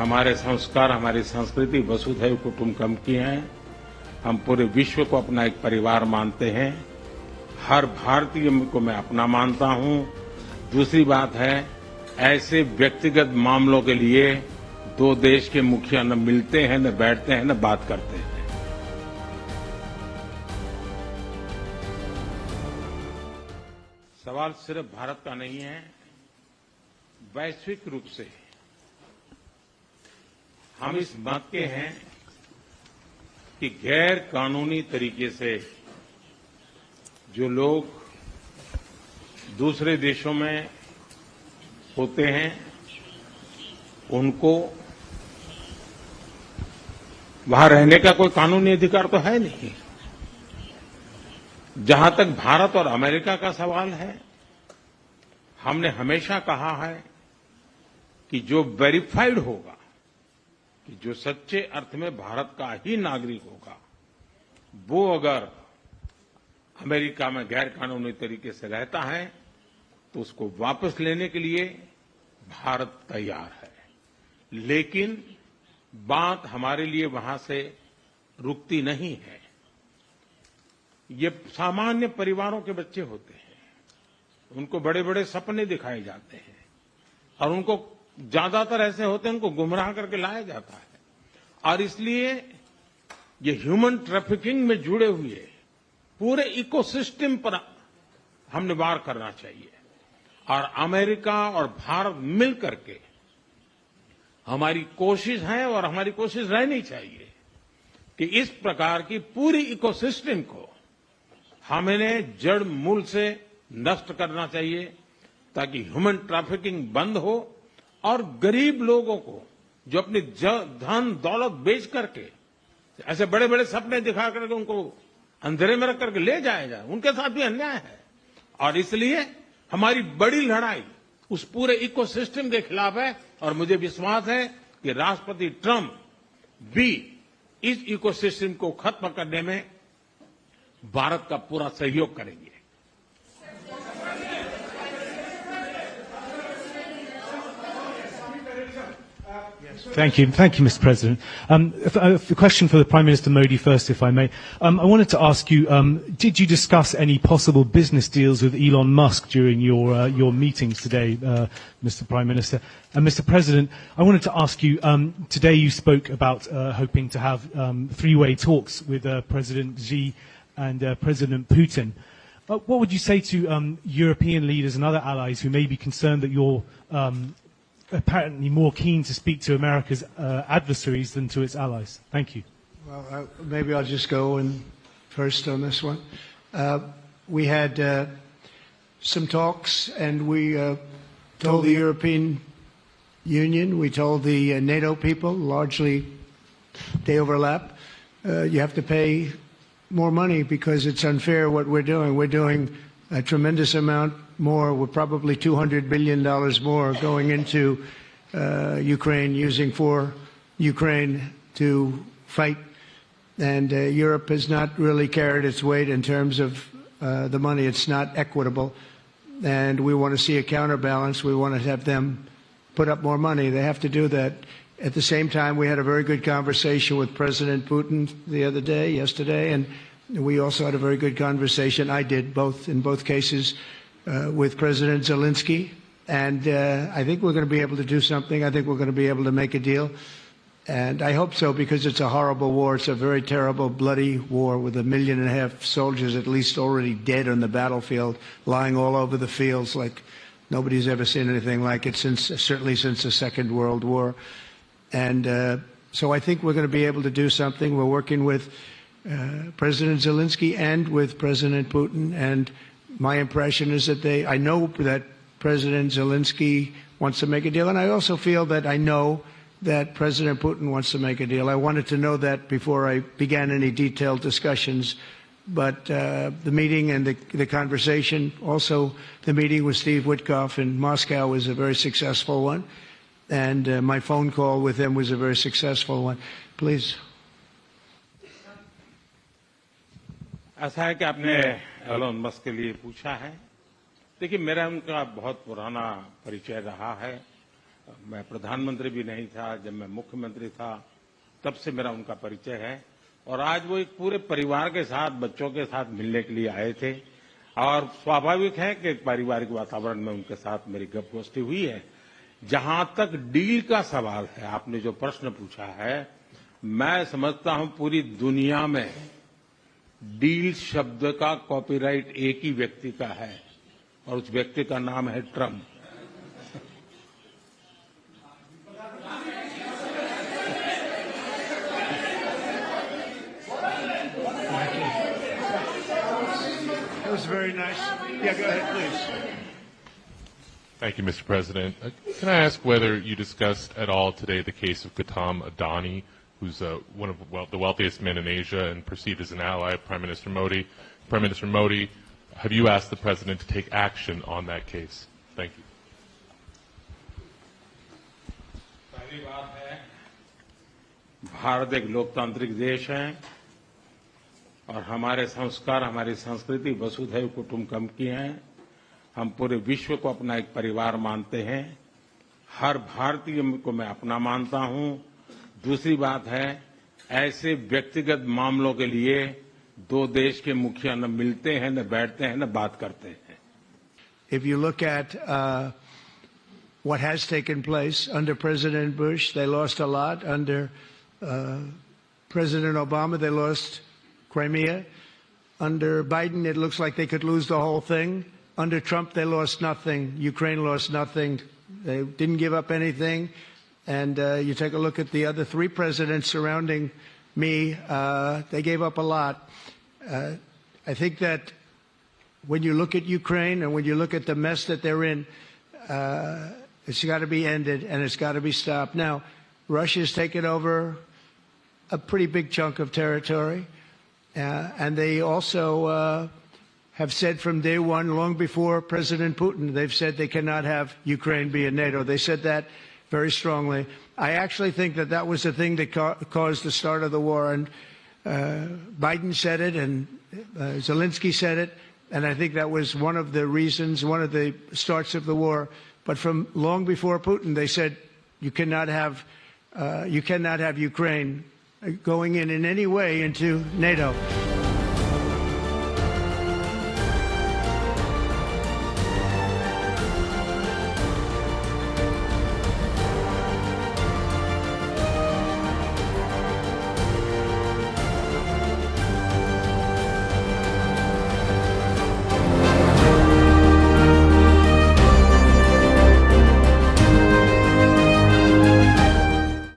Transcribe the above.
हमारे संस्कार, हमारी संस्कृति वसुधैव कुटुंबकम की है। हम पूरे विश्व को अपना एक परिवार मानते हैं। हर भारतीय को मैं अपना मानता हूं। दूसरी बात है, ऐसे व्यक्तिगत मामलों के लिए दो देश के मुखिया न मिलते हैं, न बैठते हैं, न बात करते हैं। सवाल सिर्फ भारत का नहीं है, वैश्विक रूप से हम इस मत के हैं कि गैर कानूनी तरीके से जो लोग दूसरे देशों में होते हैं, उनको वहां रहने का कोई कानूनी अधिकार तो है नहीं। जहां तक भारत और अमेरिका का सवाल है, हमने हमेशा कहा है कि जो वेरीफाइड होगा, कि जो सच्चे अर्थ में भारत का ही नागरिक होगा, वो अगर अमेरिका में गैर कानूनी तरीके से रहता है तो उसको वापस लेने के लिए भारत तैयार है। लेकिन बात हमारे लिए वहां से रुकती नहीं है। ये सामान्य परिवारों के बच्चे होते हैं, उनको बड़े बड़े सपने दिखाए जाते हैं और उनको ज्यादातर ऐसे होते हैं, उनको गुमराह करके लाया जाता है। और इसलिए ये ह्यूमन ट्रैफिकिंग में जुड़े हुए पूरे इकोसिस्टम पर हमने वार करना चाहिए। और अमेरिका और भारत मिल करके हमारी कोशिश है और हमारी कोशिश रहनी चाहिए कि इस प्रकार की पूरी इकोसिस्टम को हमें जड़ मूल से नष्ट करना चाहिए, ताकि ह्यूमन ट्रैफिकिंग बंद हो और गरीब लोगों को जो अपनी धन दौलत बेच करके ऐसे बड़े बड़े सपने दिखा करके उनको अंधेरे में रख करके ले जाया जाए, उनके साथ भी अन्याय है। और इसलिए हमारी बड़ी लड़ाई उस पूरे इकोसिस्टम के खिलाफ है। और मुझे विश्वास है कि राष्ट्रपति ट्रंप भी इस इकोसिस्टम को खत्म करने में भारत का पूरा सहयोग करेंगे। Thank you, Mr. President. A question for the Prime Minister Modi first, if I may. I wanted to ask you, did you discuss any possible business deals with Elon Musk during your meetings today, Mr. Prime Minister? And Mr. President, I wanted to ask you, today you spoke about hoping to have three-way talks with President Xi and President Putin. What would you say to European leaders and other allies who may be concerned that you're apparently more keen to speak to America's adversaries than to its allies? Thank you. Well, maybe I'll just go in first on this one. We had some talks, and we told the European Union, we told the NATO people, largely they overlap, you have to pay more money because it's unfair what we're doing. We're doing a tremendous amount more. We're probably $200 billion more going into Ukraine, using for Ukraine to fight. And Europe has not really carried its weight in terms of the money. It's not equitable. And we want to see a counterbalance. We want to have them put up more money. They have to do that. At the same time, we had a very good conversation with President Putin yesterday, and we also had a very good conversation. I did, in both cases, with President Zelensky. And I think we're going to be able to do something. I think we're going to be able to make a deal. And I hope so, because it's a horrible war. It's a very terrible, bloody war with 1.5 million soldiers at least already dead on the battlefield, lying all over the fields like nobody's ever seen anything like it, certainly since the Second World War. And so I think we're going to be able to do something. We're working with President Zelensky and with President Putin. And my impression is that I know that President Zelensky wants to make a deal. And I also feel that I know that President Putin wants to make a deal. I wanted to know that before I began any detailed discussions. But the meeting and the conversation, also the meeting with Steve Witkoff in Moscow, was a very successful one. And my phone call with him was a very successful one. Please. ऐसा है कि आपने Elon Musk के लिए पूछा है। देखिए, मेरा उनका बहुत पुराना परिचय रहा है मैं प्रधानमंत्री भी नहीं था, जब मैं मुख्यमंत्री था तब से मेरा उनका परिचय है। और आज वो एक पूरे परिवार के साथ, बच्चों के साथ मिलने के लिए आए थे और स्वाभाविक है कि एक पारिवारिक वातावरण में उनके साथ मेरी गपगोष्ठी हुई है। जहां तक डील का सवाल है, आपने जो प्रश्न पूछा है, मैं समझता हूं पूरी दुनिया में डील शब्द का कॉपीराइट एक ही व्यक्ति का है और उस व्यक्ति का नाम है Trump. That was very nice. Yeah, go ahead, please. Thank you, Mr. President. Can I ask whether you discussed at all today the case of Gautam Adani, who's one of the wealthiest men in Asia and perceived as an ally of Prime Minister Modi? Prime Minister Modi, have you asked the President to take action on that case? Thank you. पहली बात है, भारत एक लोकतांत्रिक देश है और हमारे संस्कार, हमारी संस्कृति वसुधैव कुटुंबकम की है। हम पूरे विश्व को अपना एक परिवार मानते हैं। हर भारतीय को मैं अपना मानता हूं। दूसरी बात है, ऐसे व्यक्तिगत मामलों के लिए दो देश के मुखिया न मिलते हैं, न बैठते हैं, न बात करते हैं। If you look at what has taken place under President Bush, they lost a lot. Under President Obama, they lost Crimea. Under Biden, it looks like they could lose the whole thing. Under Trump, they lost nothing. Ukraine lost nothing. They didn't give up anything. And you take a look at the other three presidents surrounding me, they gave up a lot. I think that when you look at Ukraine and when you look at the mess that they're in, it's got to be ended and it's got to be stopped. Now, Russia's taken over a pretty big chunk of territory, and they also have said from day one, long before President Putin, they've said they cannot have Ukraine be in NATO. They said that very strongly. I actually think that that was the thing that caused the start of the war. And Biden said it, and Zelensky said it, and I think that was one of the reasons, one of the starts of the war. But from long before Putin, they said you cannot have Ukraine going in any way into NATO.